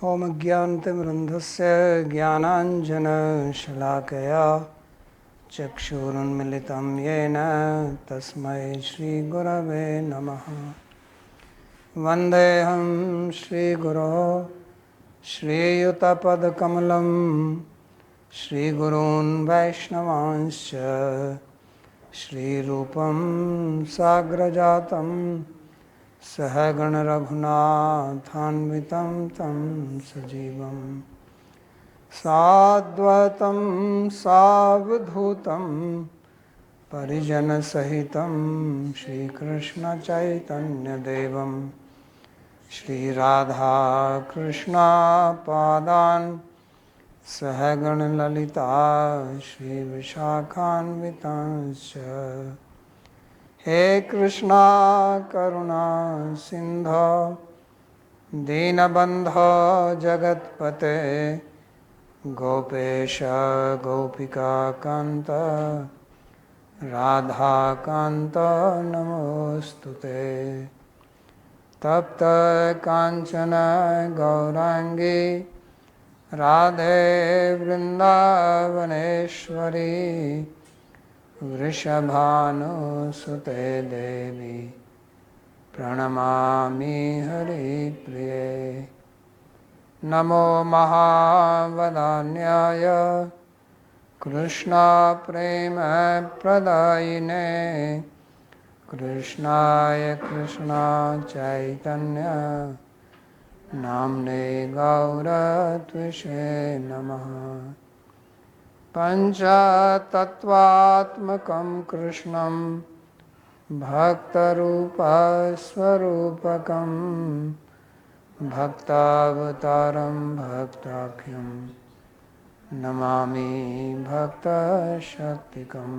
ॐ अज्ञानतिमिरन्धस्य ज्ञानाञ्जनशलाकया चक्षुरुन्मिलितं येन तस्मै श्रीगुरवे नमः। वन्देऽहं श्रीगुरो श्रीयुतपदकमलं श्रीगुरून् वैष्णवांश्च श्रीरूपं साग्रजातं सहगणरघुनाथान्वितं तं सजीवं साद्वैतं सावधूतं परिजनसहितं श्रीकृष्णचैतन्यदेवं श्रीराधाकृष्णपादान् सहगणललिता श्रीविशाखान्वितांश्च। हे कृष्णा करुणा सिन्धो दीनबन्धो जगत्पते गोपेश गोपिकाकान्त राधाकान्त नमोऽस्तुते। तप्त काञ्चन गौराङ्गी राधे वृन्दावनेश्वरी वृषभानुसुते देवी प्रणमामि हरिप्रिये। नमो महावदान्याय कृष्णप्रेमप्रदायिने कृष्णाय कृष्णचैतन्य नाम्ने गौरत्विषे नमः। पञ्चतत्त्वात्मकं कृष्णं भक्तरूपस्वरूपकं भक्तावतारं भक्ताख्यं नमामि भक्तशक्तिकम्।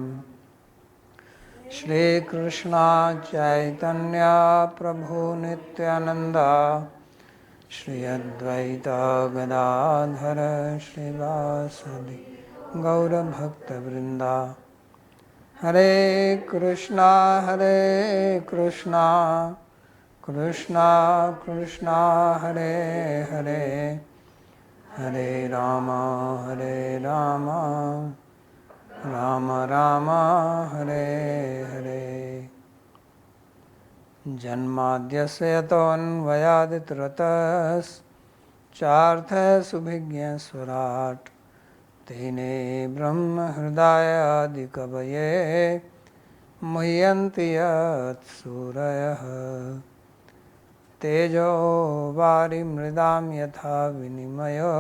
श्रीकृष्ण चैतन्य प्रभु नित्यानंद श्री अद्वैत गदाधर श्रीवासदि गौरभक्तवृंदा। हरे कृष्णा कृष्णा कृष्णा हरे हरे हरे राम राम राम हरे हरे। जन्माद्यस्य यतोऽन्वयादितरतश्चार्थसुभिज्ञस्वराट् तेने ब्रह्महृदायादिकवये मुह्यन्ति यत्सूरयः। तेजो वारिमृदां यथा विनिमयो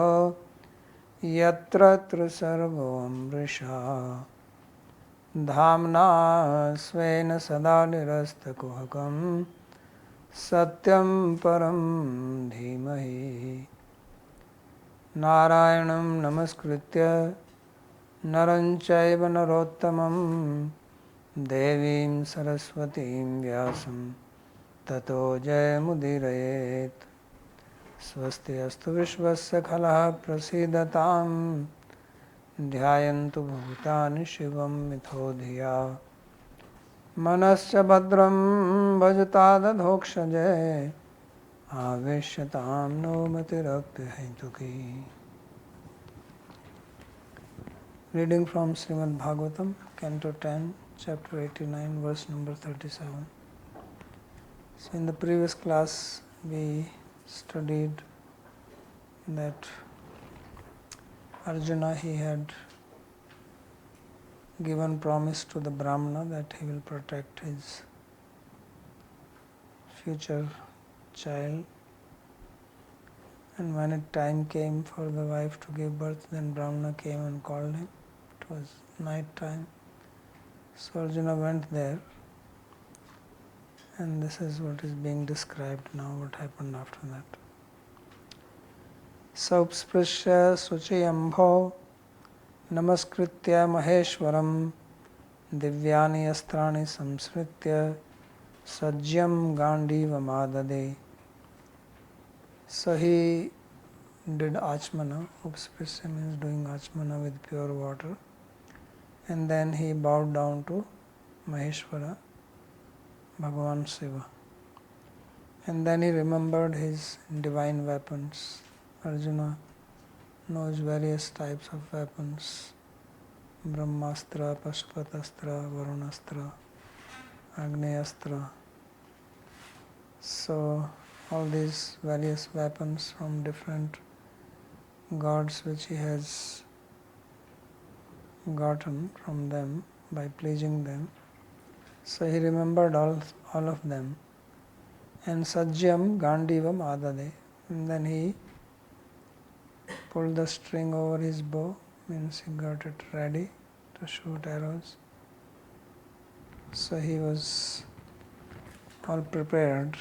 यत्र त्रिसर्गो मृषा धाम्ना स्वेन सदा निरस्तकुहकं सत्यं परं धीमहि। नारायणं नमस्कृत्य नरं चैव नरोत्तमं देवीं सरस्वतीं व्यासं ततो जयमुदीरयेत्। स्वस्ति अस्तु विश्वस्य खलः प्रसीदतां ध्यायन्तु भूतानि शिवं मिथो धिया। मनश्च भद्रं भजतादधोक्षजे आवेश्यतां no मतिरप्यहैतुकी। Reading from Śrīmad-Bhāgavatam, Canto 10, Chapter 89, verse number 37. So in the previous class we studied that Arjuna, he had given promise to the Brahmana that he will protect his future child, and when it time came for the wife to give birth, then Brahmana came and called him. It was night time, so Arjuna went there, and this is what is being described now, what happened after that. Saupsprishya suchiyambho namaskritya maheshwaram divyani astrani samsritya sajyam gandiva madade. So he did achmana. Upsprishya means doing achmana with pure water, and then he bowed down to Maheshwara, Bhagavan Shiva. And then he remembered his divine weapons, Arjuna knows various types of weapons: Brahmastra, Pashpatastra, Varunastra, Agneyastra. So all these various weapons from different gods which he has gotten from them by pleasing them. So he remembered all of them. And Sajjam Gandivam Adade. And then he pulled the string over his bow, means he got it ready to shoot arrows. So he was all prepared.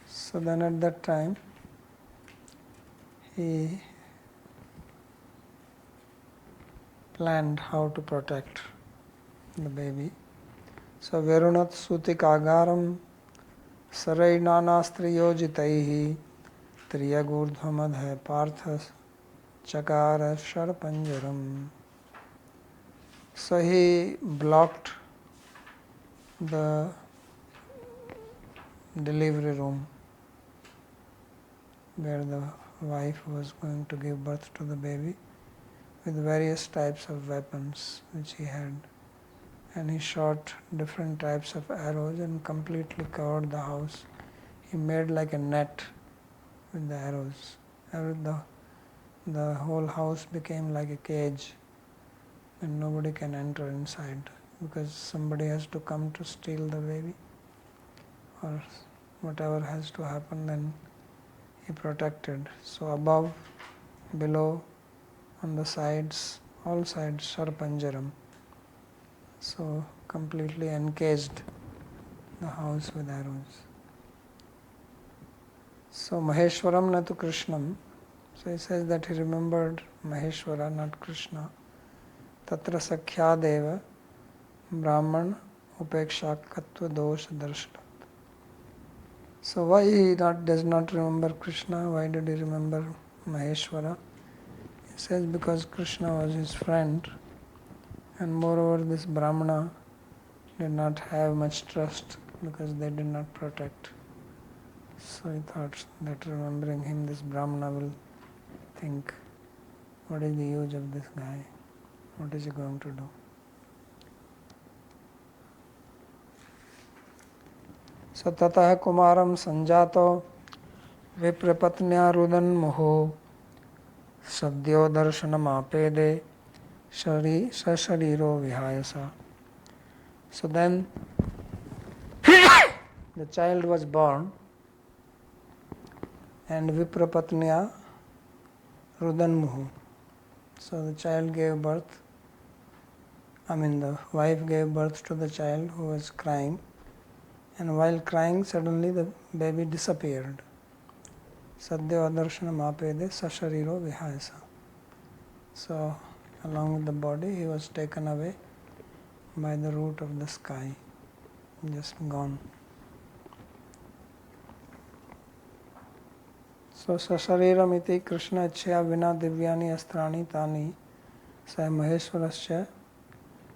So then at that time, he planned how to protect the baby. So Verunat Sutikagaram Sarainanastriyojitaihi Triyagurdhamadha Partha Chakara Sharpanjaram. So he blocked the delivery room where the wife was going to give birth to the baby with various types of weapons which he had. And he shot different types of arrows and completely covered the house. He made like a net with the arrows. The whole house became like a cage and nobody can enter inside because somebody has to come to steal the baby or whatever has to happen, then he protected. So above, below, on the sides, all sides, Sharpanjaram. So completely encased the house with arrows. So Maheshwaram natu Krishnam. So he says that he remembered Maheshwara, not Krishna. Tatra Sakhyadeva Brahman Upekshakatva Dosha Darshanat. So why he does not remember Krishna? Why did he remember Maheshwara? He says because Krishna was his friend, and moreover this Brahmana did not have much trust because they did not protect. So he thought that remembering him, this Brahmana will think, what is the use of this guy? What is he going to do? So tatah kumaram sanjato viprapatnya rudan moho sadyo darshanam apede sashariro vihayasa. So then the child was born and viprapatnya rudan moho. So the child gave birth, the wife gave birth to the child who was crying, and while crying suddenly the baby disappeared. Sadhya darshanam apede sashariro vihayasa. So along with the body he was taken away by the root of the sky, just gone. So sashariram iti Krishna ichya vina divyani astrani tani sa maheshwarasya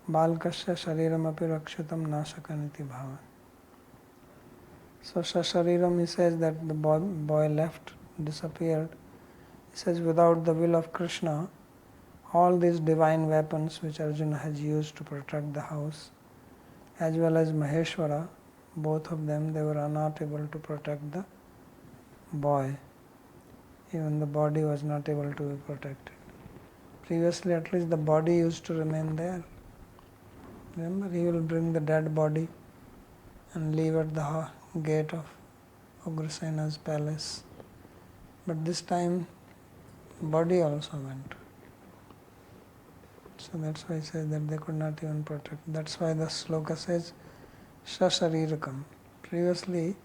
balkasya shariram api rakshitam nashakaniti bhava. So Shashariram, he says that the boy left, disappeared. He says without the will of Krishna, all these divine weapons which Arjuna has used to protect the house, as well as Maheshwara, both of them, they were not able to protect the boy. Even the body was not able to be protected. Previously at least the body used to remain there. Remember, he will bring the dead body and leave at the gate of Ugrasena's palace. But this time, body also went. So that's why he says that they could not even protect. That's why the sloka says, Shasharirikam. Previously,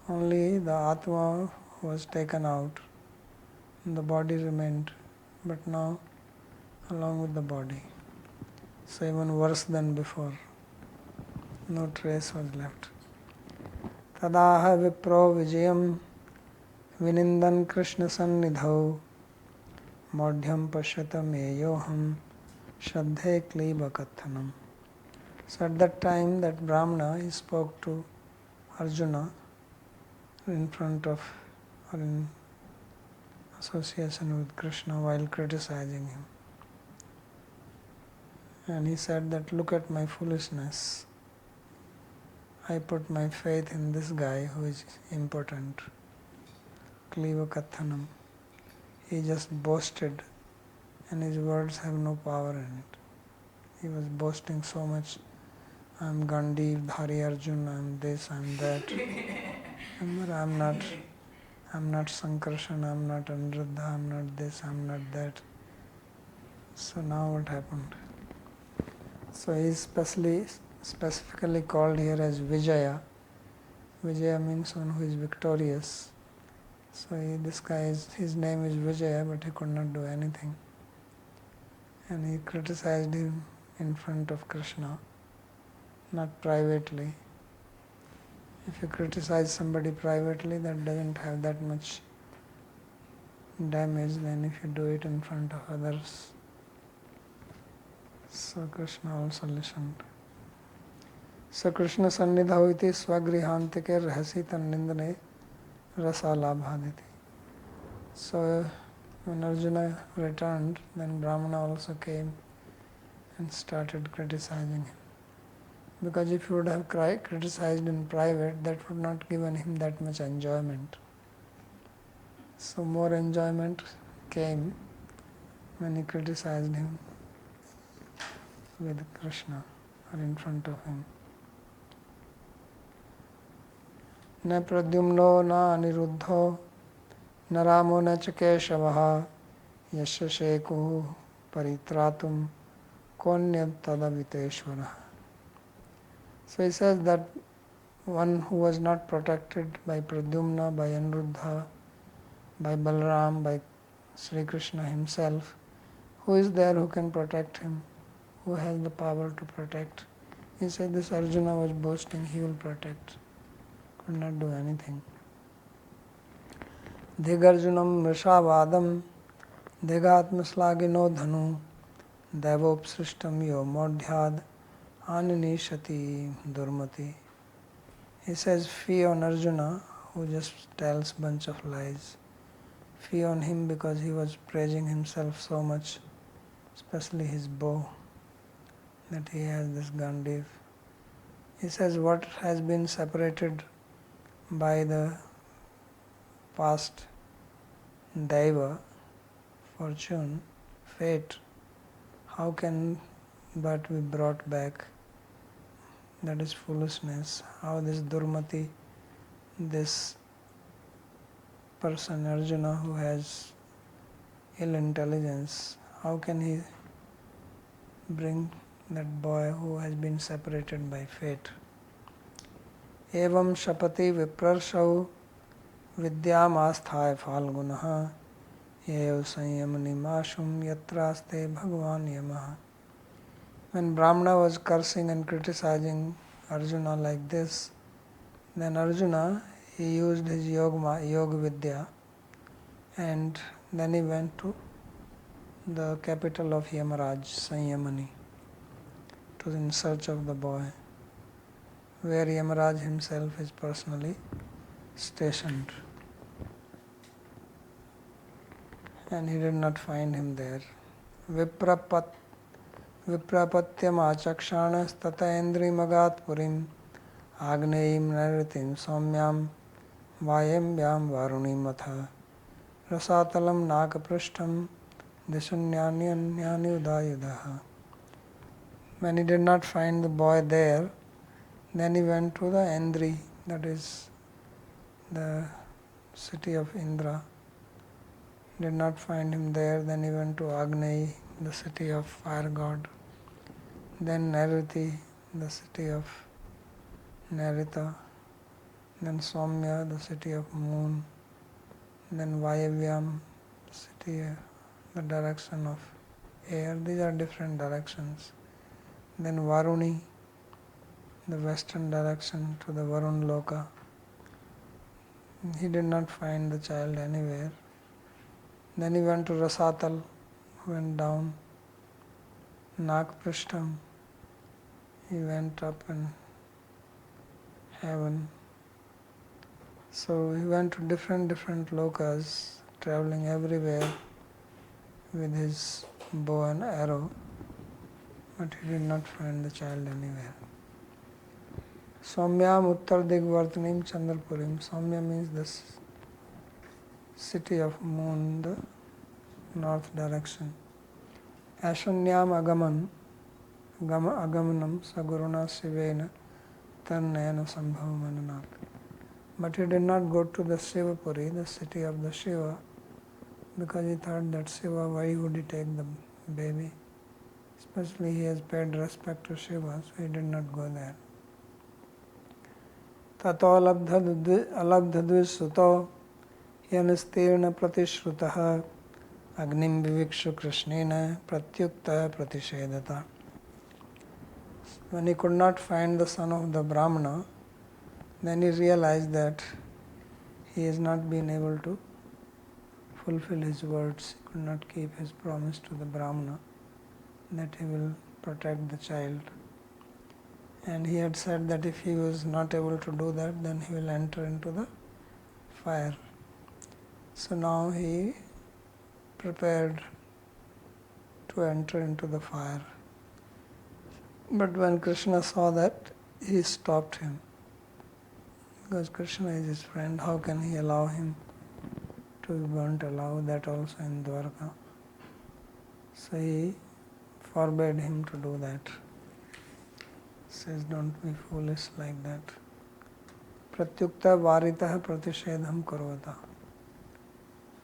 only the Atma was taken out and the body remained. But now, along with the body. So even worse than before. No trace was left. Tadaha vipro vijayam vinindan Krishna sannidhau madhyam pashyata meyoham shraddhe kliba kathanam. So at that time that Brahmana, he spoke to Arjuna in front of or in association with Krishna while criticizing him. And he said that, look at my foolishness. I put my faith in this guy who is impotent. Kliva Kathanam. He just boasted and his words have no power in it. He was boasting so much. I'm Gandhi, Dhari Arjun, I'm this, I'm that. Remember, I'm not Sankarshan, I'm not Anuruddha, I'm not this, I'm not that. So now what happened? So he is specifically called here as Vijaya. Vijaya means one who is victorious. So this guy his name is Vijaya, but he could not do anything. And he criticized him in front of Krishna, not privately. If you criticize somebody privately, that doesn't have that much damage than if you do it in front of others. So Krishna also listened. So Krishna sannidhau iti swagrihantike rahasi tannindane rasalabhaditi. So when Arjuna returned, then Brahmana also came and started criticizing him. Because if he would have criticized in private, that would not given him that much enjoyment. So more enjoyment came when he criticized him with Krishna or in front of him. Na pradyumno na aniruddho na ramo na cha keshavaha yasya shekuhu paritratum konyam tadaviteshvara. So he says that one who was not protected by Pradyumna, by Aniruddha, by Balaram, by Sri Krishna himself, who is there who can protect him? Who has the power to protect? He said this Arjuna was boasting, he will protect. Could not do anything. Dhigarjunam Vrishavadam Dhigatmaslagino Dhanu Devopsrishtam Yo Modhyad Ananishati Durmati. He says, fee on Arjuna, who just tells bunch of lies. Fee on him because he was praising himself so much, especially his bow, that he has this Gandiv. He says, what has been separated by the past Daiva, fortune, fate, how can but be brought back? That is foolishness. How this Durmati, this person Arjuna who has ill intelligence, how can he bring that boy who has been separated by fate? Evam shapati viprarshau vidyam asthaya falgunaha yev sanyamani mashum yatraste bhagavan yamaha. When Brahmana was cursing and criticizing Arjuna like this, then Arjuna, he used his yoga vidya, and then he went to the capital of Yamaraj, Sanyamani, in search of the boy, where Yamaraj himself is personally stationed. And he did not find him there. Viprapatyam achakshanas tata endrimagat purim Agneim naritim somyam vayambyam varunim matha rasatalam nakaprishtam disunyanyanyani udayudaha. When he did not find the boy there, then he went to the Endri, that is the city of Indra. Did not find him there, then he went to Agni, the city of fire god. Then Nariti, the city of Narita, then Soumya, the city of moon, then Vayavyam, city, the direction of air. These are different directions. Then Varuni, the western direction to the Varun Loka. He did not find the child anywhere. Then he went to Rasatal, went down. Nagprishtam, he went up in heaven. So he went to different lokas, traveling everywhere with his bow and arrow, but he did not find the child anywhere. Saumyam Uttar Digvartanim Chandrapurim. Saumya means the city of moon, the north direction. Ashanyam Agamanam Saguruna Sivena Tannayana Sambhavamananat. But he did not go to the Shivapuri, the city of the Shiva, because he thought that Shiva, why would he take the baby? Especially he has paid respect to Shiva, so he did not go there. Tato alabdhadvisuto yanistirna pratishrutaha agnim vivikshu krishnena pratyukta pratishedata. When he could not find the son of the Brahmana, then he realized that he has not been able to fulfill his words. He could not keep his promise to the Brahmana that he will protect the child. And he had said that if he was not able to do that, then he will enter into the fire. So now he prepared to enter into the fire. But when Krishna saw that, he stopped him. Because Krishna is his friend, how can he allow him to be burnt alive, that also in Dwarka? So he forbade him to do that. Says, don't be foolish like that. Pratyukta varitaha pratishedham karvata.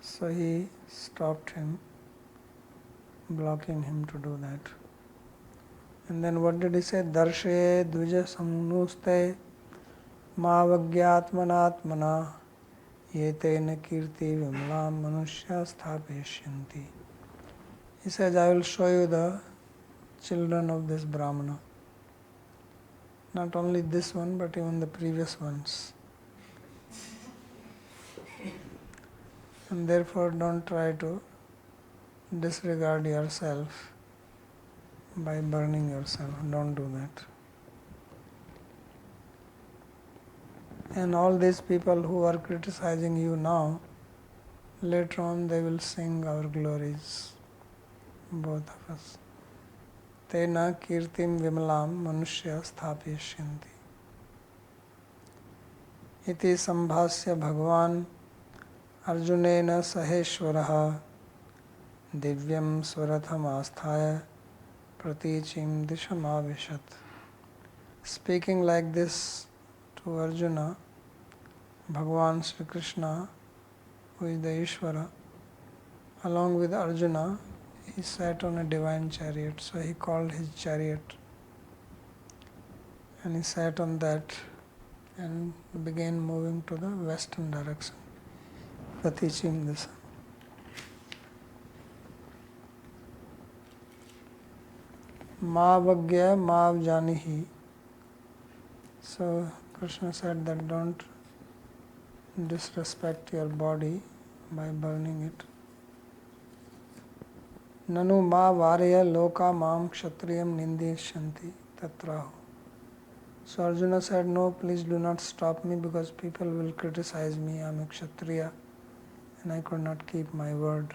So he stopped him, blocking him to do that. And then what did he say? Darshe dvija samnuste mavagyatmanatmana yetena kirti vimlam manushya sthapeshyanti. He says, I will show you the children of this Brahmana. Not only this one, but even the previous ones. And therefore don't try to disregard yourself by burning yourself. Don't do that. And all these people who are criticizing you now, later on they will sing our glories, both of us. Tena kirtim vimlam manushya sthapyashyanti. Iti sambhasya bhagavan arjunena saheshwaraha divyam swaratham asthaya pratichim dishamaveshat. Speaking like this to Arjuna, Bhagavan Sri Krishna, who is the Ishvara, along with Arjuna, he sat on a divine chariot. So he called his chariot and he sat on that and began moving to the western direction, Pratichim Dasa. Mavagya mav janihi. So Krishna said that don't disrespect your body by burning it. Nanu ma varya loka mam kshatriyam nindishanti tatrahu. So Arjuna said, no, please do not stop me because people will criticize me. I am a kshatriya and I could not keep my word.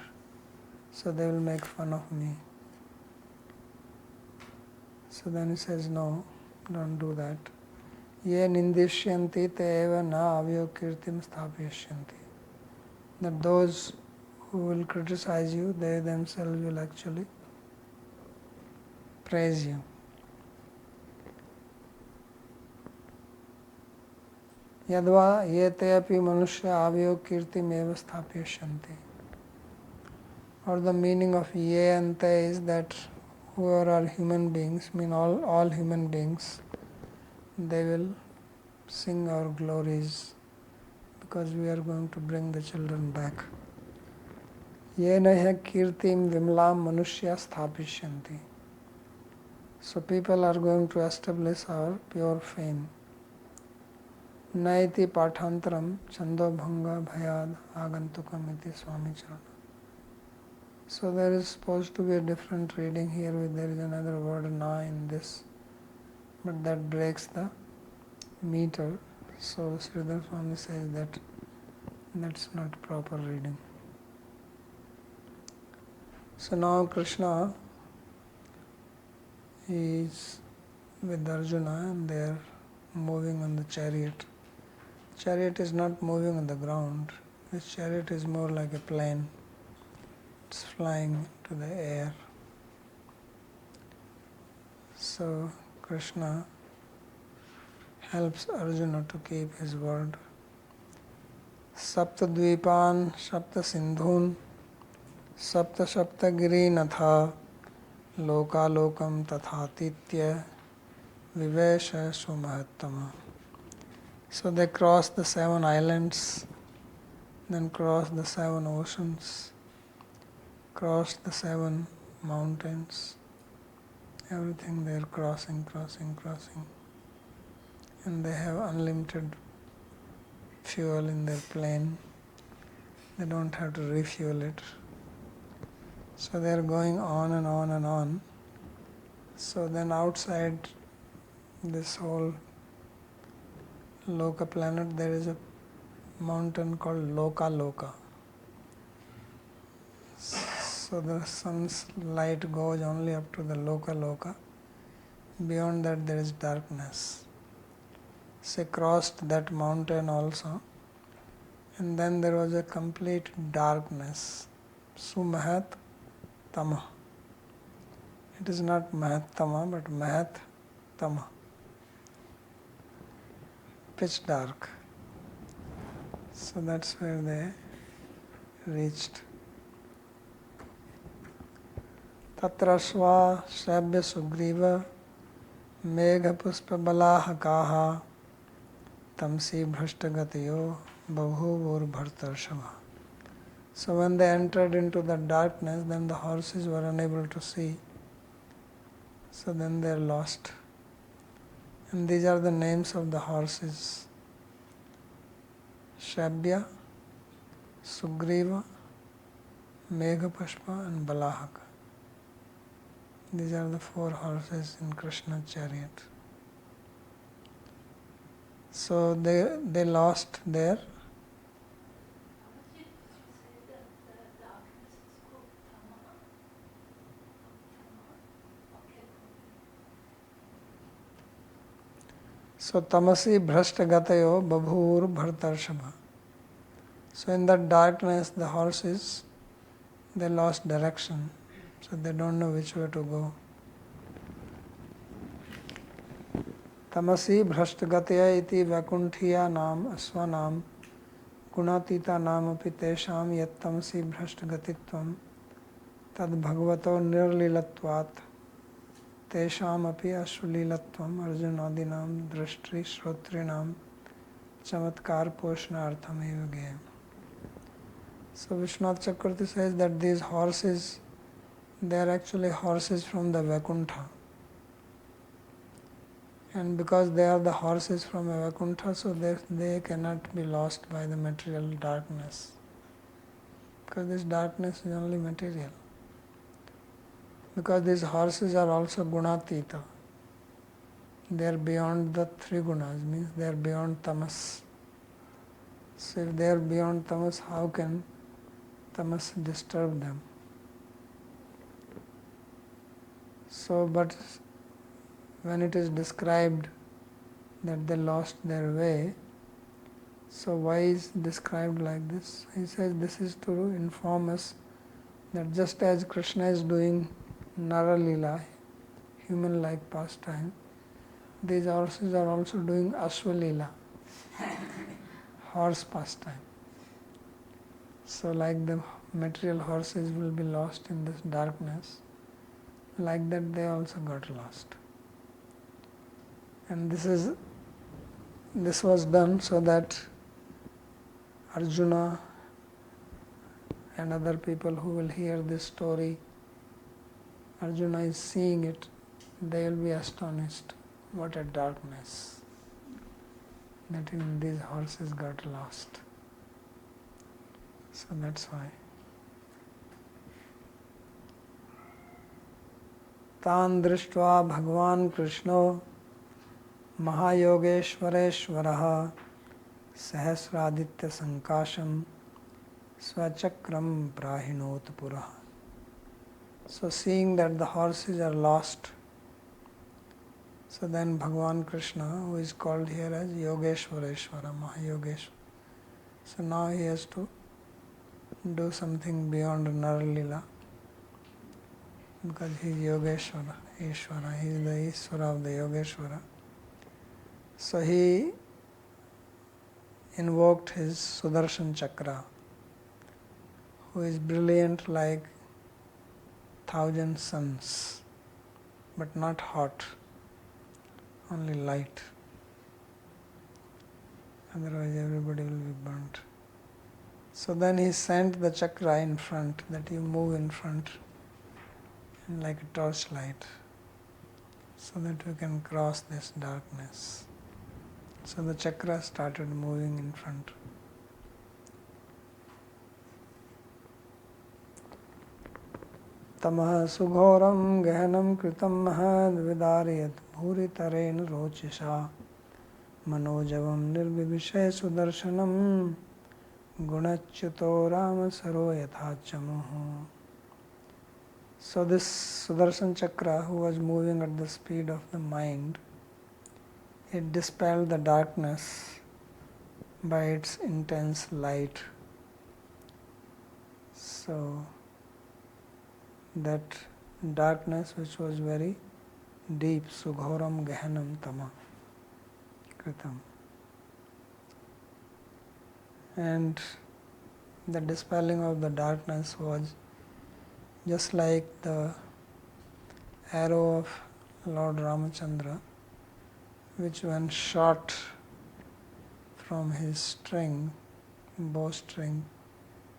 So they will make fun of me. So then he says, no, don't do that. Ye nindishyanti te eva na avyo kirtim sthapyashyanti. That those who will criticize you, they themselves will actually praise you. Yadva yete api manushya avyo kirtim eva sthapyashyanti. Or the meaning of ye and te is that whoever are human beings, all human beings, they will sing our glories because we are going to bring the children back. Yena hai kirtim vimlam manushya sthapishyanti. So people are going to establish our pure fame. Naiti pathantaram chando bhanga bhayad agantukam iti swami charana. So there is supposed to be a different reading here. There is another word na in this, but that breaks the meter. So Sridhar Swami says that that's not proper reading. So now Krishna is with Arjuna and they are moving on the chariot. Chariot is not moving on the ground. This chariot is more like a plane. It's flying to the air. So Krishna helps Arjuna to keep his word. Sapta dvipan, sapta sindhun, sapta sapta giri natha, loka lokam tathatitya, vivesha sumahattama. So they crossed the 7 islands, then crossed the 7 oceans, crossed the 7 mountains, everything they are crossing. And they have unlimited fuel in their plane. They don't have to refuel it. So they are going on and on and on. So then outside this whole Loka planet, there is a mountain called Loka. So the sun's light goes only up to the Loka. Beyond that there is darkness. So they crossed that mountain also. And then there was a complete darkness. Sumahat Tama. It is not Mahattama but Mahat Tama. Pitch dark. So that's where they reached. Tatra sva shabya sugriva megha puspa balaha kaha tamsi bhrashtagatayo babhuvur bhartarshava. So when they entered into the darkness, then the horses were unable to see. So then they are lost. And these are the names of the horses: Shabya, Sugriva, Meghapushpa and Balahaka. These are the 4 horses in Krishna's chariot. So they lost their So tamasi bhrashtagatayo babhur bhartarshava. So in that darkness the horses, they lost direction. So they don't know which way to go. Tamasi bhrashtagataya iti vakunthiya nam asvanam gunatita nam api tesham yat tamasi bhrashtagatittvam tad bhagavato nirlilatvat tesham api ashvalilatvam arjunadinam drishtri shrotrinam chamatkar poshnartham eva gayam. So Vishwanath Chakravarti says that these horses, they are actually horses from the Vaikuntha. And because they are the horses from a Vaikuntha, so they cannot be lost by the material darkness. Because this darkness is only material. Because these horses are also gunatita. They are beyond the 3 gunas, means they are beyond tamas. So if they are beyond tamas, how can tamas disturb them? So, but when it is described that they lost their way, so why is described like this? He says this is to inform us that just as Krishna is doing Nara Leela, human-like pastime, these horses are also doing Ashwalila, horse pastime. So like the material horses will be lost in this darkness, like that they also got lost. And this was done so that Arjuna and other people who will hear this story, Arjuna is seeing it, they will be astonished. What a darkness that in these horses got lost. So that's why. Tan drishtva bhagwan Krishno Mahayogeshwareshwaraha Sahasraditya Sankasham Swachakram Prahinot Puraha. So seeing that the horses are lost, so then Bhagavan Krishna, who is called here as Yogeshwareshwara, Mahayogeshwara, so now he has to do something beyond Naralila, because he is Yogeshwara, Ishvara, he is the Ishvara of the Yogeshwara. So he invoked his Sudarshan Chakra, who is brilliant like 1,000 suns, but not hot, only light. Otherwise everybody will be burnt. So then he sent the chakra in front, that you move in front, and like a torchlight, so that we can cross this darkness. So the chakra started moving in front. Tamah sughoram gehanam kritam mahad vidariyat bhuritarein rochisa manojavam nirvibhishay sudarshanam gunachyuto rama saro yathachamuhu. So this Sudarshan Chakra, who was moving at the speed of the mind, it dispelled the darkness by its intense light. So that darkness which was very deep, Sughoram Gehanam Tama Kritam. And the dispelling of the darkness was just like the arrow of Lord Ramachandra, which when shot from his string, bowstring,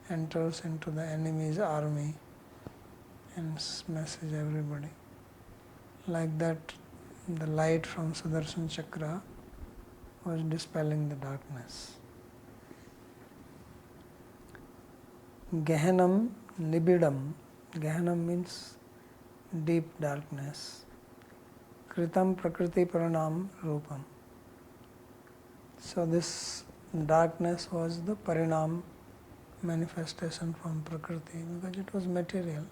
enters into the enemy's army and smashes everybody. Like that, the light from Sudarshan Chakra was dispelling the darkness. Gehanam Nibidam. Gehanam means deep darkness. Kritam Prakriti Paranam Rupam. So this darkness was the Parinam, manifestation from Prakriti, because it was material.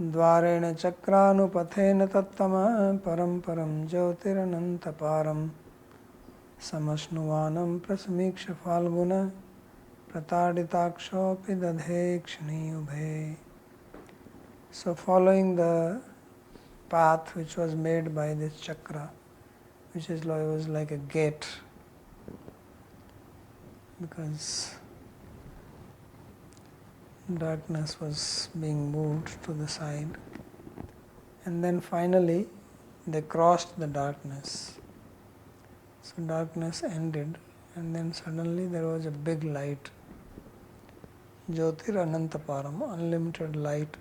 Dvarena chakranupathena tattama param param jyotiranantaparam samasnuvanam prasamiksha falguna prataditakshopi dadhe kshani ubhe. So following the path which was made by this chakra, which was like a gate, because darkness was being moved to the side, and then finally they crossed the darkness. So darkness ended, and then suddenly there was a big light. Jyotir Anantaparam, unlimited light.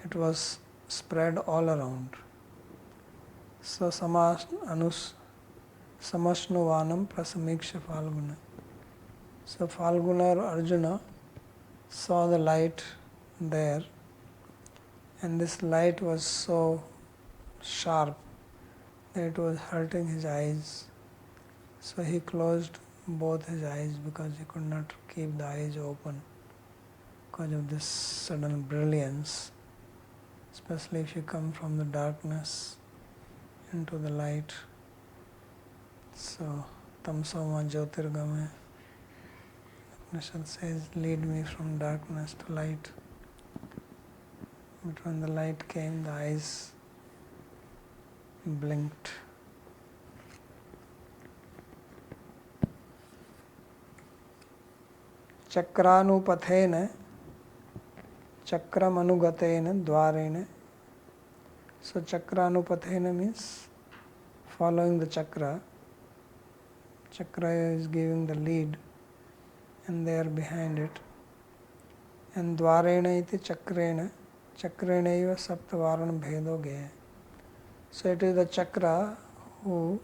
It was spread all around. So Samasnuvanam Prasamiksha Falguna. So Falguna or Arjuna saw the light there, and this light was so sharp that it was hurting his eyes. So he closed both his eyes because he could not keep the eyes open because of this sudden brilliance, especially if you come from the darkness into the light. So Tamsoma Jyotirgame, Upanishad says, lead me from darkness to light. But when the light came, the eyes blinked. Chakranupathena, chakramanugatena, dvarena. So chakranupathena means following the chakra. Chakra is giving the lead, and they are behind it. And dvarena iti chakrena, chakrena eva saptavarana bhedo gaya. So it is the chakra who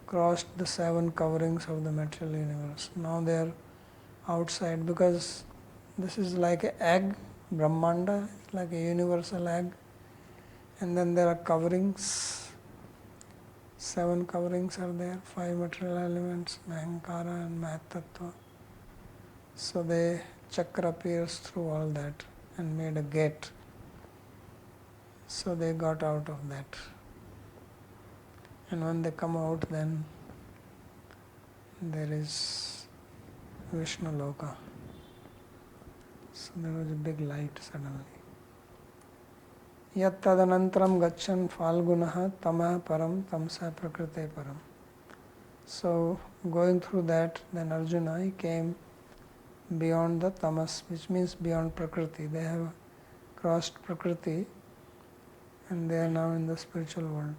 crossed the 7 coverings of the material universe. Now they are outside, because this is like an egg, Brahmanda, like a universal egg. And then there are coverings. 7 coverings are there, 5 material elements, Ahankara and Mahatattva. So the chakra appears through all that and made a gate. So they got out of that. And when they come out, then there is Vishnu Loka. So there was a big light suddenly. Yat tadanantaram gachan falgunaha tamah param tamsa prakrite param. So going through that, then Arjuna, he came beyond the tamas, which means beyond Prakriti. They have crossed Prakriti and they are now in the spiritual world.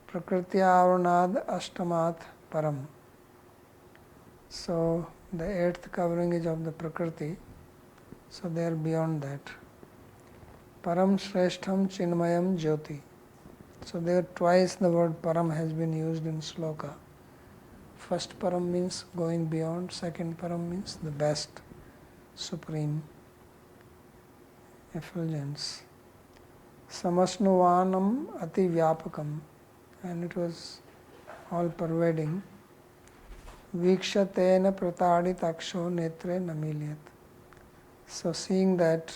Prakriti avarnad ashtamat param. So the 8th covering is of the Prakriti, so they are beyond that. Param Shreshtham Chinmayam Jyoti. So there twice the word Param has been used in sloka. First Param means going beyond, second Param means the best, supreme, effulgence. Samasnuvanam Ati Vyapakam, and it was all pervading. Vikshatena Prataditaksho Netre Namilyat. So seeing that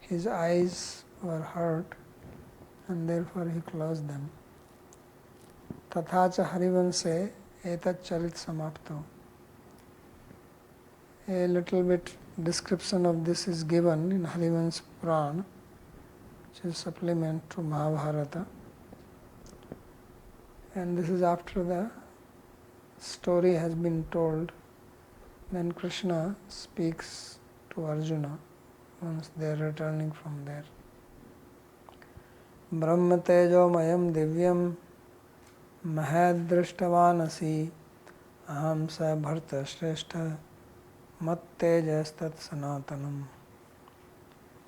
his eyes were hurt and therefore he closed them. Tathacha Harivanse Etat Charit Samapto. A little bit description of this is given in Harivansa Purana, which is supplement to Mahabharata. And this is after the story has been told. Then Krishna speaks to Arjuna once they are returning from there. Brahma tejo mayam divyam mahad drishtavanasi aham sa bharta shrestha mat tejas-tat sanatanam.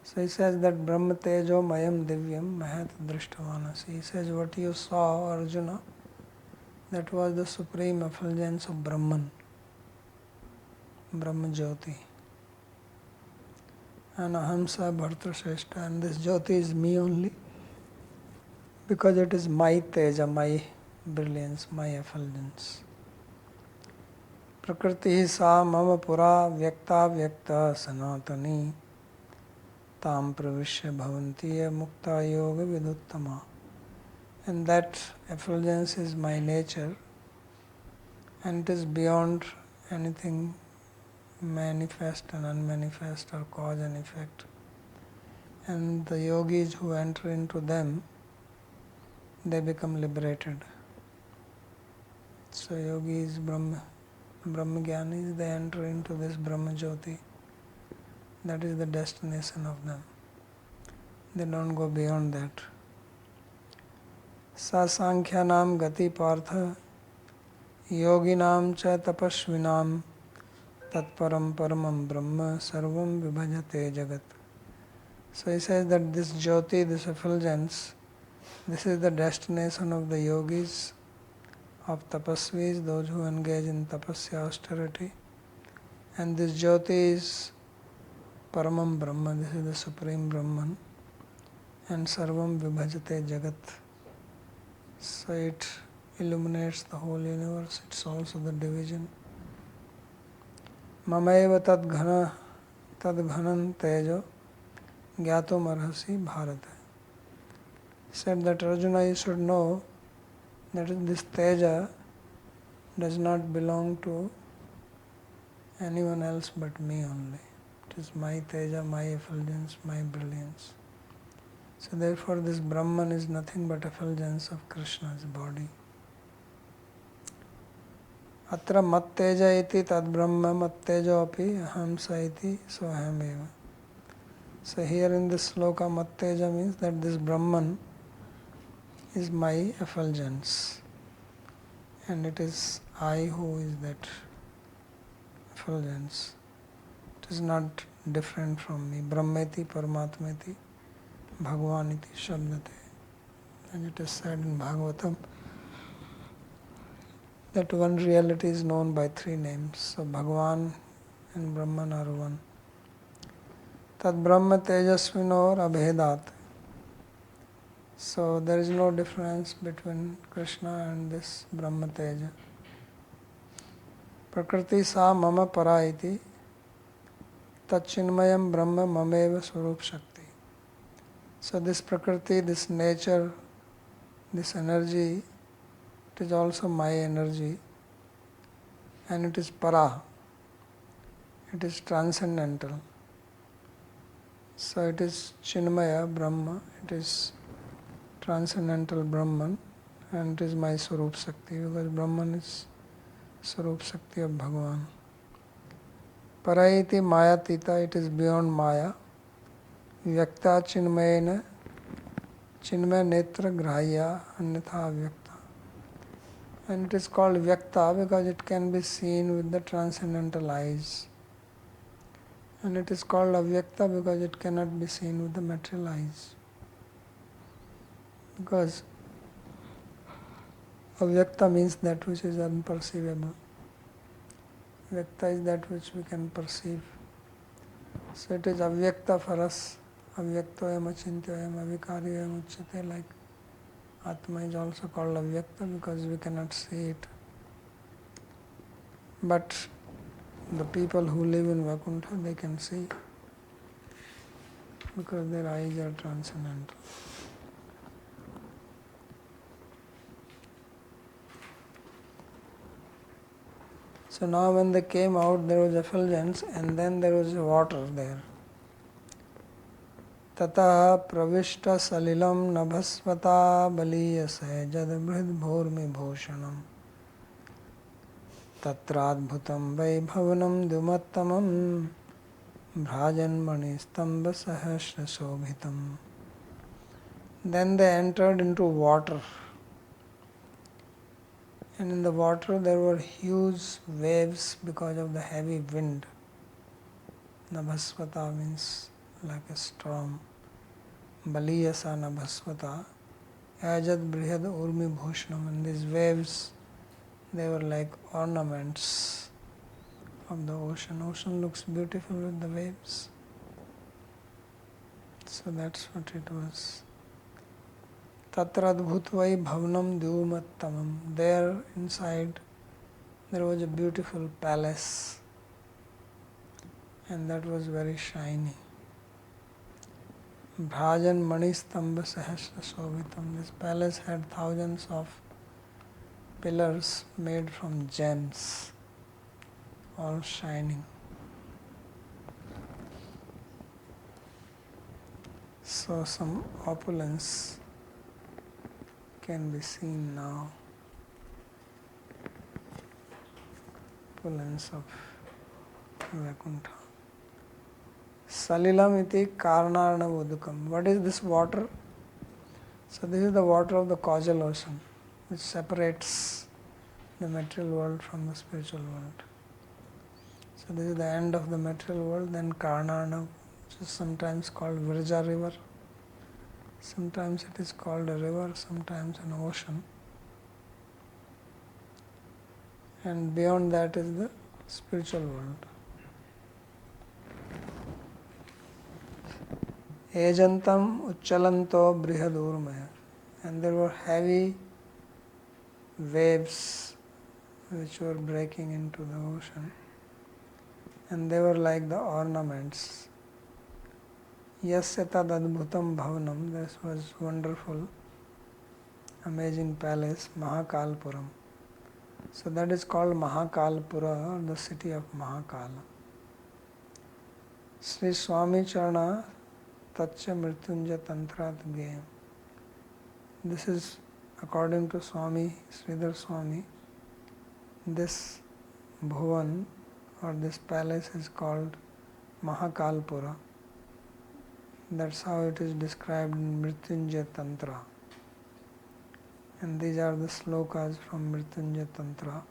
So he says that Brahma tejo mayam divyam mahad drishtavanasi. He says what you saw, Arjuna, that was the supreme effulgence of Brahman, Brahma Jyoti. And ahamsa bharta shrestha, and this Jyoti is me only, because it is my teja, my brilliance, my effulgence. Prakriti sa mama pura vyakta vyakta sanatani tam pravishya bhavantiya mukta yoga viduttama. And that effulgence is my nature, and it is beyond anything manifest and unmanifest or cause and effect. And the yogis who enter into them, they become liberated. So yogis, Brahmagyanis, they enter into this Brahma Jyoti. That is the destination of them. They don't go beyond that. Sa Sankhyanam Gati Partha Yoginam cha Tapasvinam Tatparam Paramam Brahma Sarvam Vibhajate Jagat. So he says that this Jyoti, this effulgence, this is the destination of the yogis, of tapasvis, those who engage in tapasya, austerity. And this Jyoti is Paramam Brahma, this is the Supreme Brahman. And Sarvam Vibhajate Jagat. So it illuminates the whole universe, it's also the division. Mamayeva tadghanan tejo gyato marhasi bharata. Said that Arjuna, you should know that this teja does not belong to anyone else but me only. It is my teja, my effulgence, my brilliance. So therefore this Brahman is nothing but effulgence of Krishna's body. Atra mat teja iti tad brahma mat tejo api aham sa iti so aham eva. So here in this sloka mat teja means that this Brahman is my effulgence, and it is I who is that effulgence. It is not different from me. Brahmeti Paramatmeti Bhagavaniti Shabdate. And it is said in Bhagavatam that one reality is known by 3 names. So Bhagavan and Brahman are one. Tad Brahma Tejasvinor Abhedat So there is no difference between Krishna and this Brahma Teja. Prakriti sa mama para iti tachinmayam brahma mameva swarup shakti. So this Prakriti, this nature, this energy, it is also my energy, and it is para, it is transcendental. So it is Chinmaya Brahma, it is transcendental Brahman, and it is my Swarup Shakti, because Brahman is Swarup Shakti of Bhagavan. Paraiti Mayatita, it is beyond Maya. Vyakta Chinmayena, Chinmaya Netra Grahya Anyatha Vyakta. And it is called Vyakta because it can be seen with the transcendental eyes. And it is called Avyakta because it cannot be seen with the material eyes. Because Avyakta means that which is unperceivable. Vyakta is that which we can perceive. So it is Avyakta for us. Avyaktoyam achintyoyam avikaryoyam uchyate, like Atma is also called Avyakta because we cannot see it. But the people who live in Vaikuntha, they can see because their eyes are transcendental. So now when they came out, there was effulgence and then there was water there. Tata pravishta salilam nabhasvata baliyase jadabhrid bhormi bhoshanam tatradbhutam vaibhavanam dumattamam bhrajanmani stamba sahasra sobhitam. Then they entered into water. And in the water there were huge waves because of the heavy wind. Nabhasvata means like a storm. Baliyasa Nabhasvata. Ajad Brihad Urmi Bhushnam. And these waves, they were like ornaments of the ocean. Ocean looks beautiful with the waves. So that's what it was. Tatradbhutvai bhavanam dyumattamam. There inside there was a beautiful palace, and that was very shiny. Bhrajan manistamba sahasra shobhitam. This palace had thousands of pillars made from gems, all shining. So some opulence can be seen now. Opulence of Vaikuntha. Salilam iti karnarna vodukam. What is this water? So this is the water of the causal ocean, which separates the material world from the spiritual world. So this is the end of the material world. Then Karnarna, which is sometimes called Virja river. Sometimes it is called a river, sometimes an ocean. And beyond that is the spiritual world. Ejantam Ucchalanto Brihadurmaya. And there were heavy waves which were breaking into the ocean. And they were like the ornaments. Yasya tad adbhutam bhavanam. This was wonderful, amazing palace, Mahakalpuram. So that is called Mahakalpura, or the city of Mahakala. Sri Swami Charana Tacha Mrityunjaya Tantrat Gayam. This is according to Swami, Sridhar Swami. This bhuvan or this palace is called Mahakalpura. That's how it is described in Mrityunjaya Tantra. And these are the slokas from Mrityunjaya Tantra.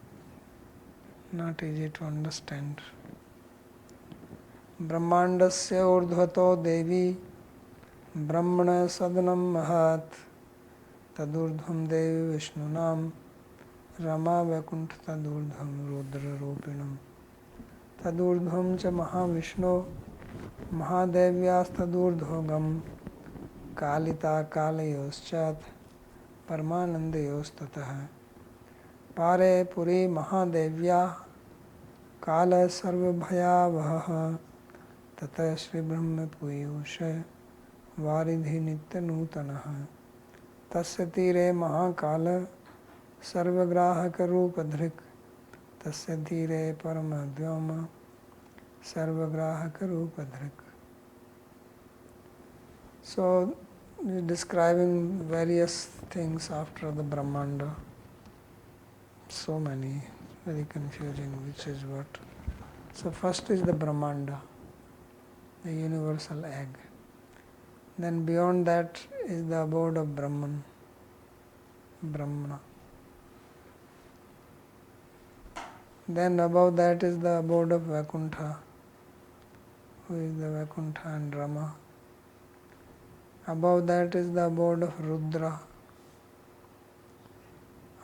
Not easy to understand. Brahmandasya urdhvato devi brahmana sadanam mahat tadurdhvam devi vishnunam rama vaikuntha tadurdhvam rudra rupinam tadurdhvam cha mahavishno mahadevyas tadurdhogam Kalita Kalayoschat Paramanandayostataha Pare Puri Mahadevya Kala Sarvabhayavaha Tata Sri Brahma Puyusha Varidhi Nitya Nutanaha Tasya Tire Mahakala Sarvagrahaka Rupadhrik Tasya Tire Paramavyama Sarvagrahaka Rupadhrik. So, describing various things after the Brahmanda. So many, very confusing, which is what. So first is the Brahmanda, the universal egg. Then beyond that is the abode of Brahman, Brahmana. Then above that is the abode of Vaikuntha, who is the Vaikuntha and Rama. Above that is the abode of Rudra.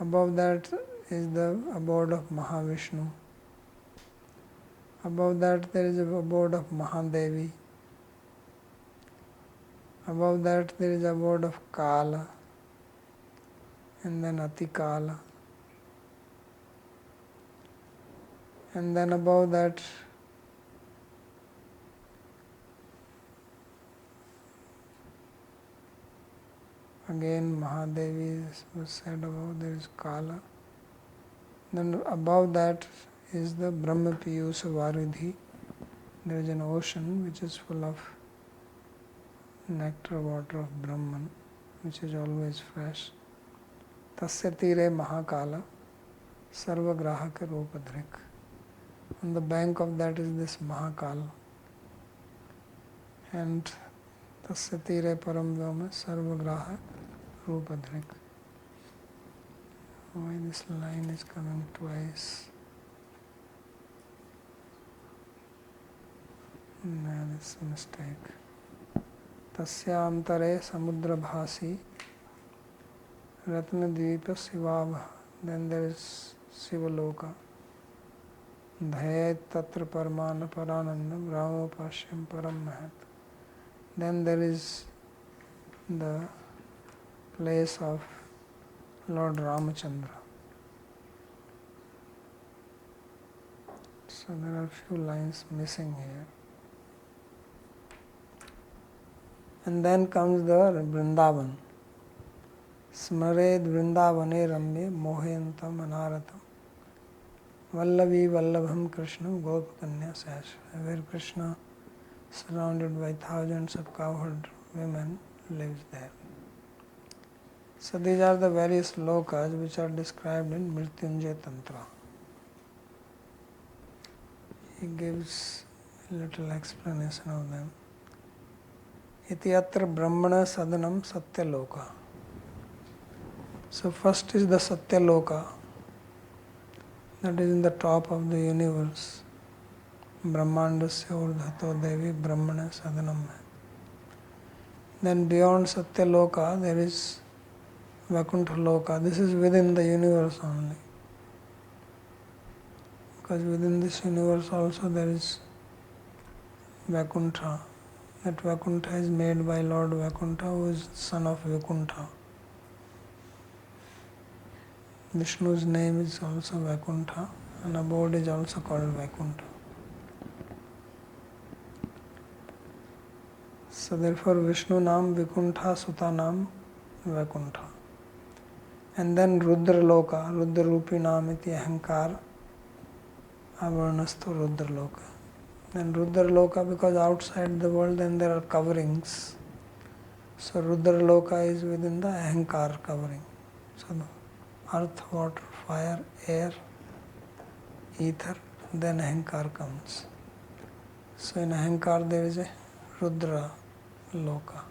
Above that is the abode of Mahavishnu. Above that there is the abode of Mahadevi. Above that there is the abode of Kala, and then Atikala. And then above that again Mahadevi was said above, there is Kala. Then above that is the Brahma Piyusa Varidhi. There is an ocean which is full of nectar water of Brahman, which is always fresh. Tasya Tire Mahakala Sarvagrahaka Rupadhrik. On the bank of that is this Mahakala. And Tasya Tire Paramvyama Sarvagraha Rupadhrik. Why this line is coming twice? No, this is a mistake. Tasyantare Samudra Bhasi Ratnadvipa Sivabha. Then there is Sivaloka. Dhayat Tatra Paramana Parananda Brahmopashyam Param Mahat. Then there is the place of Lord Ramachandra. So there are few lines missing here. And then comes the Vrindavan. Smared Vrindavane Ramye Mohayantam Anaratam Vallavi Vallabham Krishna Gopakanya Sahasra, where Krishna, surrounded by thousands of cowherd women, lives there. So these are the various lokas which are described in Mrityunjaya Tantra. He gives a little explanation of them. Iti atra brahmana sadanam satyaloka. So first is the Satyaloka, that is in the top of the universe. Brahmandasya urdhato devi brahmana sadanam. Then beyond Satyaloka there is Vaikuntha Loka. This is within the universe only. Because within this universe also there is Vaikuntha. That Vaikuntha is made by Lord Vaikuntha, who is son of Vaikuntha. Vishnu's name is also Vaikuntha, and abode is also called Vaikuntha. So therefore Vishnu Nam Vaikuntha Sutta Nam Vaikuntha. And then Rudra Loka, Rudra Rupi Nam iti Ahankar Avarnasto Rudra Loka. Then Rudra Loka, because outside the world then there are coverings. So Rudra Loka is within the Ahankar covering. So the earth, water, fire, air, ether, then Ahankar comes. So in Ahankar there is a Rudra Loka,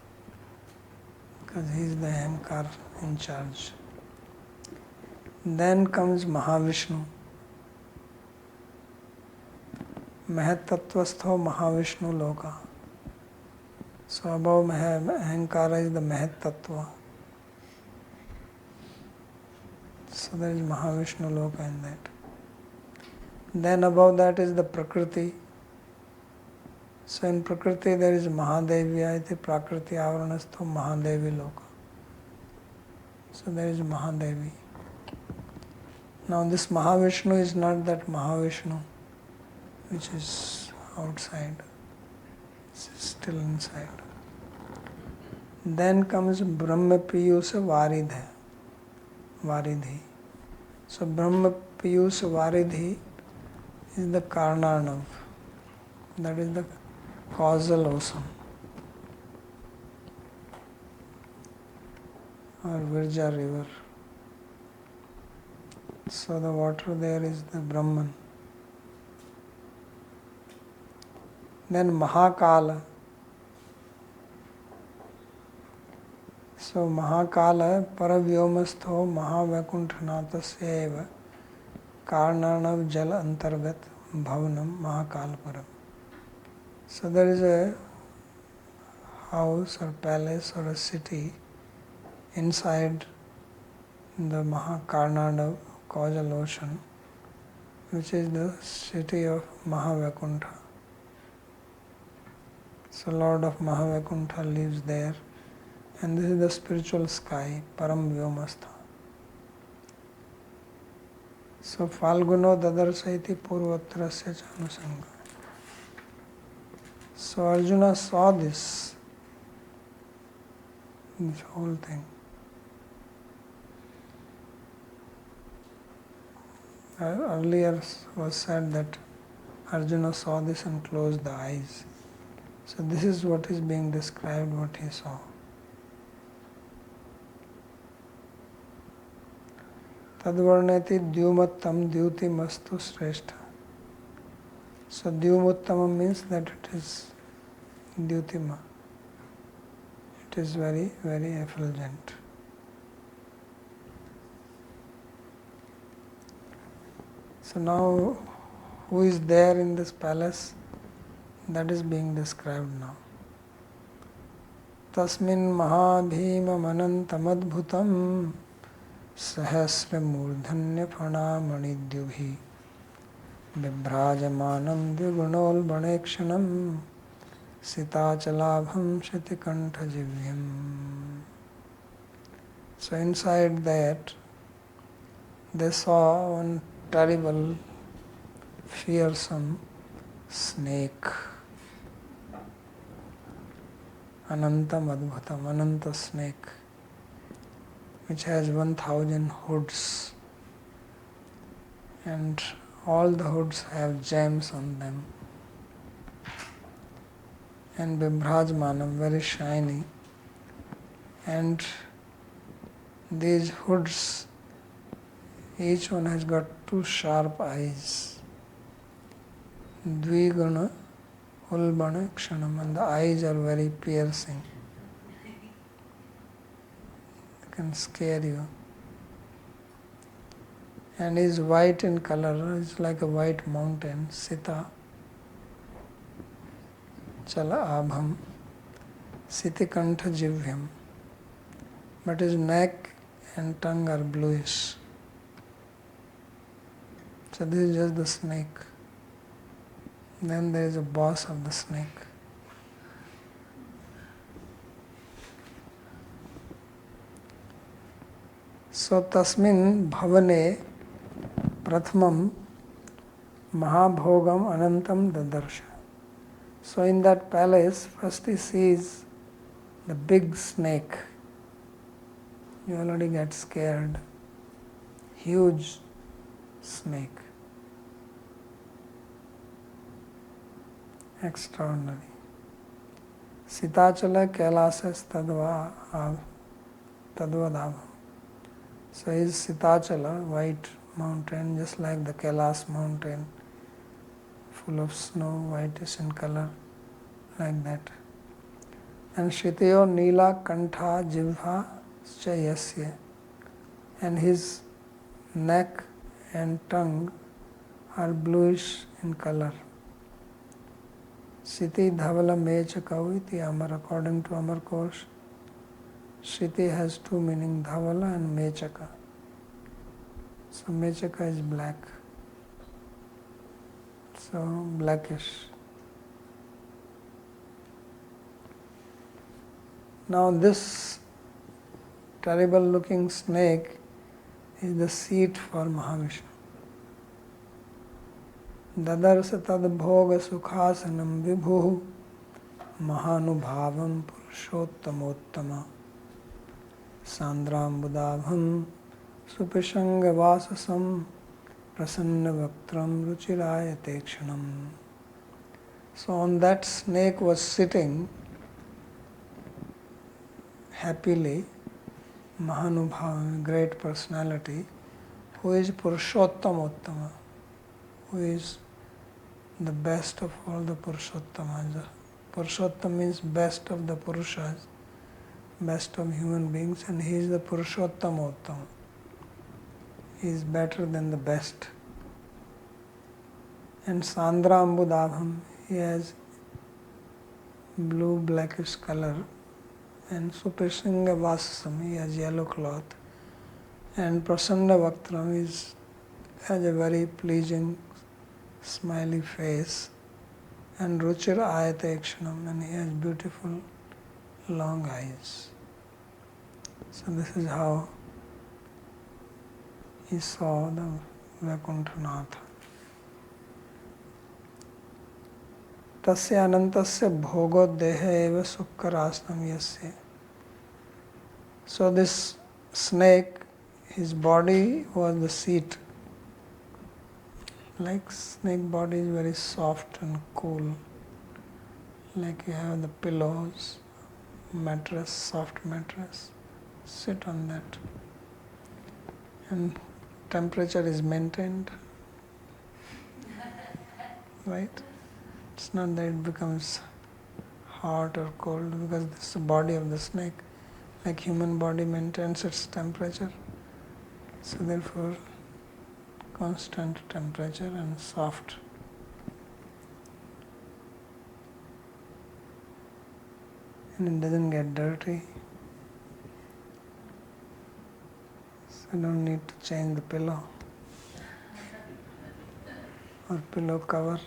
because he is the Ahankar in charge. Then comes Mahavishnu. Mahat-tattvastho Mahavishnu Loka. So above Ahankara is the Mahat-tattva. So there is Mahavishnu Loka in that. Then above that is the Prakriti. So in Prakriti there is Mahadevya iti Prakriti Avaranastho Mahadevi Loka. So there is Mahadevi. Now this Mahavishnu is not that Mahavishnu which is outside. This is still inside. Then comes Brahma Piyusa Varidhi. So Brahma Piyusa Varidhi is the Karnarnav. That is the causal ocean. Or Virja river. So the water there is the Brahman. Then Mahakala. So Mahakala Paravyomastho Mahavakunthanatasya eva Karnanav Jal Antargat Bhavanam Mahakal Param. So there is a house or palace or a city inside the Mahakarnanav causal ocean, which is the city of Mahavakuntha. So Lord of Mahavakuntha lives there, and this is the spiritual sky, Param Vyomastha. So Falguno Dadarsaiti Purvatrasya Chanusanga. So Arjuna saw this whole thing. Earlier was said that Arjuna saw this and closed the eyes. So this is what is being described, what he saw. Tadvarneti Dyumattam Dyutimastu Sreshta. So Dyumuttama means that it is Dyutima. It is very, very effulgent. So now, who is there in this palace? That is being described now. Tasmin Mahabhima Manantamadbhutam Sahasra Murdhanya Pranamanidyubhi Vibhrajamanam Dvigunol Banekshanam Sitachalabham Shatikantha Jivyam. So inside that, they saw one terrible, fearsome snake. Anantam Adbhutam, Ananta snake, which has 1,000 hoods, and all the hoods have gems on them, and Vibhrajmanam, very shiny, and these hoods, each one has got 2 sharp eyes. Dviguna Ulbana Kshanam, and the eyes are very piercing. They can scare you. And is white in color, it's like a white mountain, Sita Chala Abham Sitikantha Jivyam. But his neck and tongue are bluish. So this is just the snake. Then there is a boss of the snake. So Tasmin Bhavane Prathamam Mahabhogam Anantam Dadarsha. So in that palace, first he sees the big snake. You already get scared. Huge snake. Extraordinary. Sitachala Kailasas Tadvadabha. So is Sitachala, white mountain, just like the Kailas mountain, full of snow, whitish in color, like that. And Shitayo Nila Kantha Jiva Chayasya. And his neck and tongue are bluish in color. Siti Dhavala Mechaka iti Amar. According to Amar Kosh, Siti has 2 meanings, Dhavala and Mechaka. So Mechaka is black. So blackish. Now this terrible looking snake is the seat for Mahavishnu. Dadarsa tad bhoga sukhasanam vibhu mahanubhavam purushottamottama sandram budabham supishanga vasasam prasanna vaktram ruchirayate kshanam. So on that snake was sitting happily Mahanubhava, great personality, who is Purushottam-Uttama, who is the best of all the Purushottamas. Purushottam means best of the Purushas, best of human beings, and he is the Purushottam-Uttama. He is better than the best. And Sandra Ambudabham, he has blue blackish color, and Supishinga Vasasam, he has yellow cloth, and Prasanna Vaktram has a very pleasing smiley face, and Ruchir Ayate Akshanam, and he has beautiful long eyes. So this is how he saw the Vaikunthanatha. Tasya anantasya bhogoddeha eva sukkarasnam yasya. So this snake, his body was the seat. Like snake body is very soft and cool. Like you have the pillows, mattress, soft mattress. Sit on that. And temperature is maintained. Right? It's not that it becomes hot or cold, because this is the body of the snake. Like human body maintains its temperature. So therefore, constant temperature and soft. And it doesn't get dirty. So you don't need to change the pillow or pillow cover.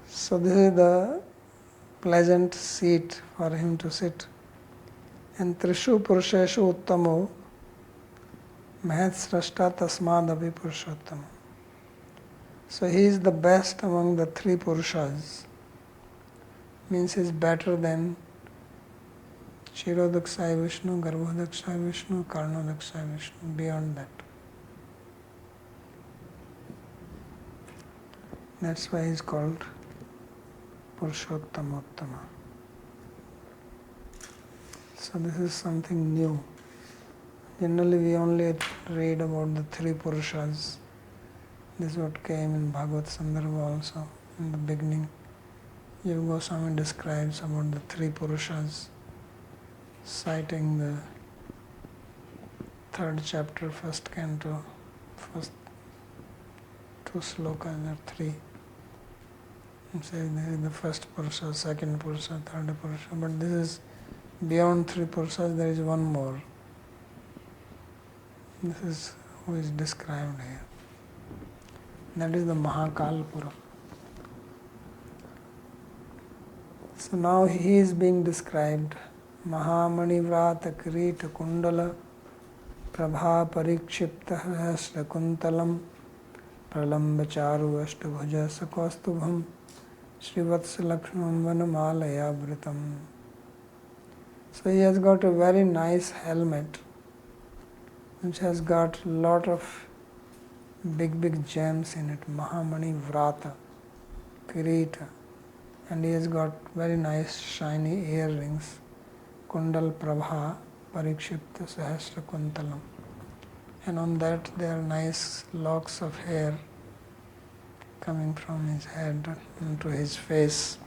So this is the pleasant seat for him to sit. And Trishu Purusheshu Uttamo Mahat Srashta Tasmadapi Purushottama. So he is the best among the three Purushas. Means he is better than Kshirodakshay Vishnu, Garbhodakshay Vishnu, Karnodakshay Vishnu, beyond that. That's why he is called Purushottam-Uttama. So this is something new. Generally we only read about the three Purushas. This is what came in Bhagavad Sandarbha also in the beginning. Jiva Goswami describes about the three Purushas, citing the third chapter, first canto, first two slokas or three. And say there is the first Purusha, second Purusha, third Purusha. But this is beyond three Purushas, there is one more. This is who is described here. That is the Mahakalpura. So now he is being described. Mahamani Vrata Kirita Kundala Prabha Parikshipta Hasra Kuntalam Pralamba Charu Ashtabhuja Sakostubham Srivatsa Lakshman Vanamalaya Vritam. So he has got a very nice helmet which has got a lot of big gems in it. Mahamani Vrata Kirita. And he has got very nice shiny earrings. Kundal Prabha Parikshipta Sahasra Kuntalam. And on that there are nice locks of hair coming from his head into his face.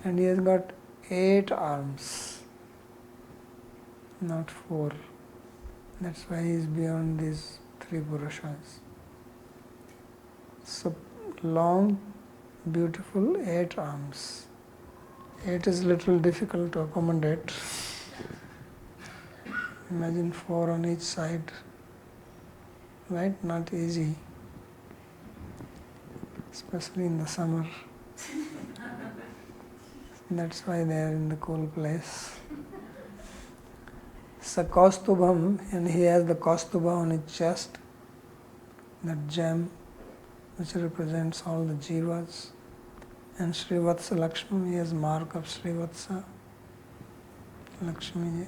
And he has got 8 arms, not 4. That's why he is beyond these 3 Purushas. So long, beautiful 8 arms. 8 is little difficult to accommodate. Imagine 4 on each side. Right? Not easy. Especially in the summer. That's why they are in the cool place. Sakostubham, and he has the Kostuba on his chest, that gem which represents all the Jivas. And Srivatsa Lakshmi, he has mark of Srivatsa Lakshmi.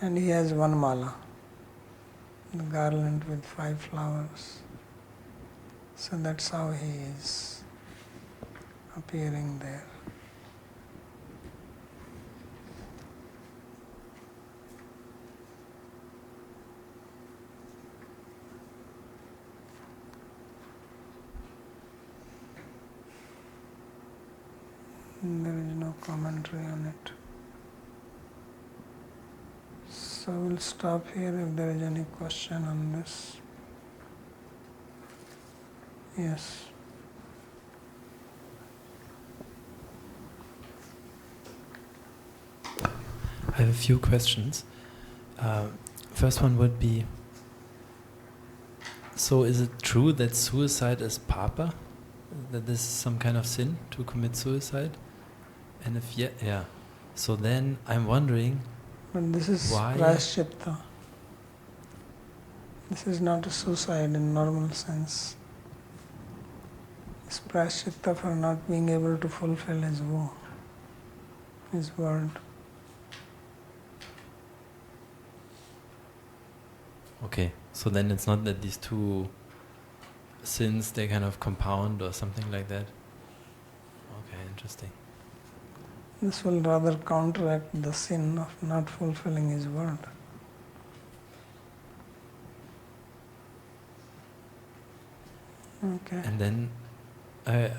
And he has one mala, the garland with 5 flowers. So that's how he is appearing there. There is no commentary on it. So we'll stop here if there is any question on this. Yes. I have a few questions. First one would be, so is it true that suicide is papa? That this is some kind of sin to commit suicide? And if yeah. So then I'm wondering, But this is why? prashchitta. This is not a suicide in normal sense. It's prashchitta for not being able to fulfill his vow, his word. Okay, so then it's not that these two sins, they kind of compound or something like that? Okay, interesting. This will rather counteract the sin of not fulfilling his word. Okay. And then I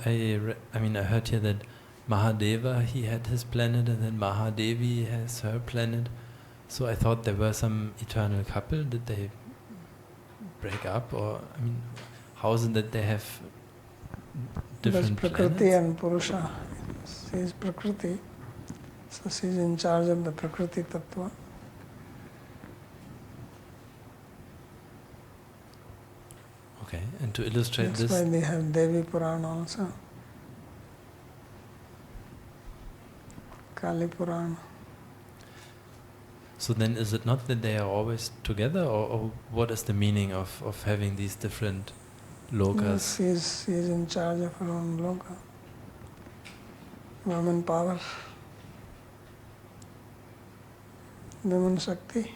heard here that Mahadeva, he had his planet, and then Mahadevi has her planet. So I thought there were some eternal couple. Did they break up, or how is it that they have different Because Prakriti planets? and Purusha, she is Prakriti, so she is in charge of the Prakriti Tattva. Okay, and to illustrate That's this, why they have Devi Purana also, Kali Purana. so then is it not that they are always together, or what is the meaning of having these different lokas? Yes, she is in charge of her own loka. Woman power, woman Shakti,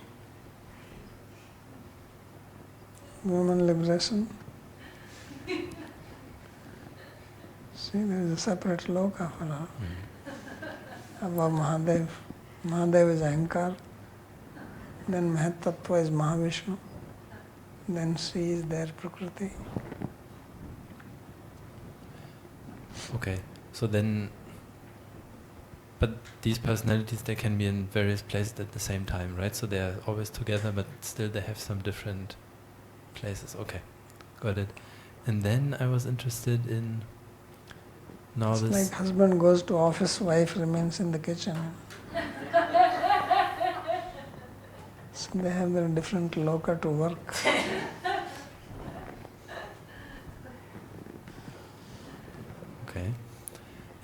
woman liberation. See, there is a separate loka for her. Above Mahadev. Mahadev is Ahankar. Then Mahat Tattva is Mahavishnu. Then she is their Prakriti. Okay, so then, but these personalities, they can be in various places at the same time, right? So they are always together, but still they have some different places. Okay, got it. And then I was interested in now It's this. like husband goes to office, wife remains in the kitchen. So they have their different loka to work. Okay,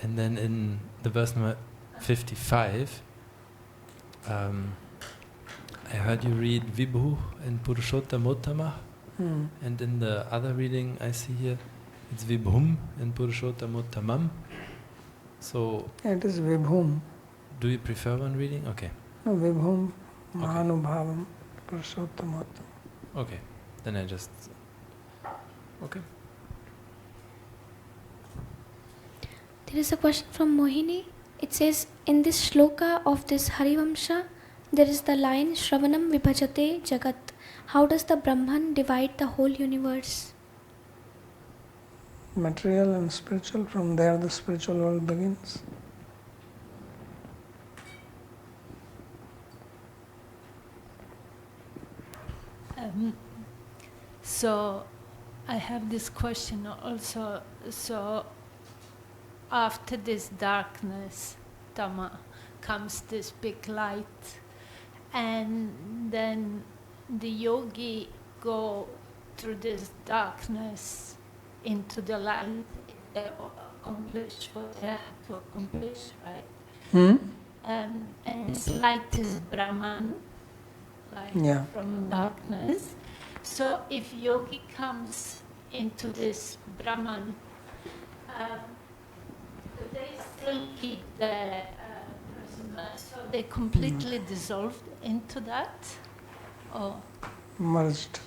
and then in the verse number 55, I heard you read Vibhu and Purushottamottamah, and in the other reading I see here it's Vibhum and Purushottamottamam. So It is Vibhum. do you prefer one reading? Okay. No, Vibhum, Mahanubhavam, Purushottamottam. Okay, then I just... Okay. There is a question from Mohini. It says, in this shloka of this Harivamsha, there is the line Shravanam Vibhajate Jagat. How does the Brahman divide the whole universe? Material and spiritual, from there the spiritual world begins. So I have this question also. So after this darkness, Tama, comes this big light, and then the yogi go through this darkness into the light. accomplish what they have to accomplish, right? Hmm? And it's light is Brahman, like Yeah. from darkness. So if yogi comes into this Brahman, do they still keep the so they completely dissolved into that, or Merged.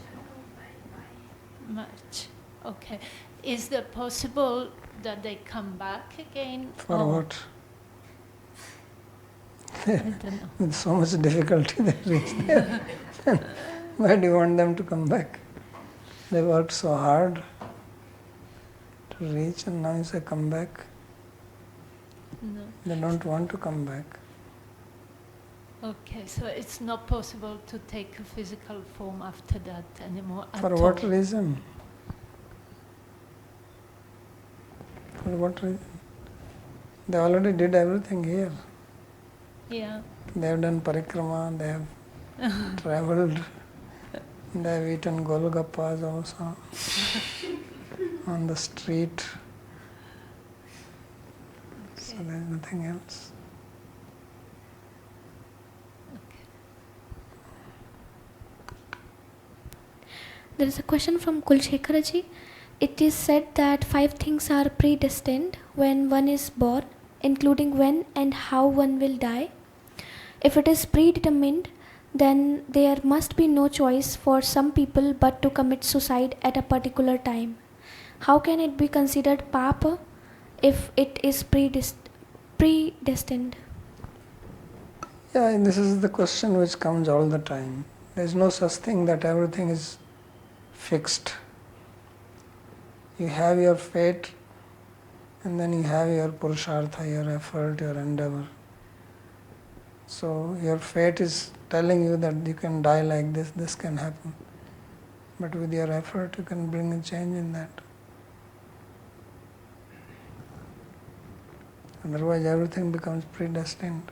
much? Okay. Is there possible that they come back again? For or what? I don't know. With so much difficulty they reach there. Why do you want them to come back? They worked so hard to reach, and now you say come back. No. They don't want to come back. Okay, so it's not possible to take a physical form after that anymore. For at what all. reason? For what reason? They already did everything here. Yeah. They have done parikrama, they have traveled, they have eaten golgappas also on the street. So there is nothing else. There is a question from Kulshekaraji. It is said that 5 things are predestined when one is born, including when and how one will die. If it is predetermined, then there must be no choice for some people but to commit suicide at a particular time. How can it be considered papa if it is predestined? Yeah, and this is the question which comes all the time. There is no such thing that everything is fixed. You have your fate, and then you have your purushartha, your effort, your endeavor. So your fate is telling you that you can die like this can happen. But with your effort you can bring a change in that. Otherwise everything becomes predestined.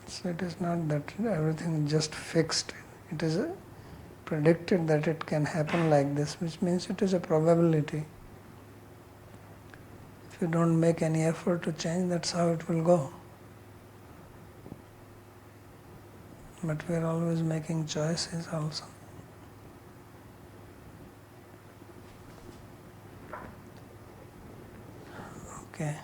So it is not that everything is just fixed. It is predicted that it can happen like this, which means it is a probability. If you don't make any effort to change, that's how it will go. But we are always making choices also. Okay.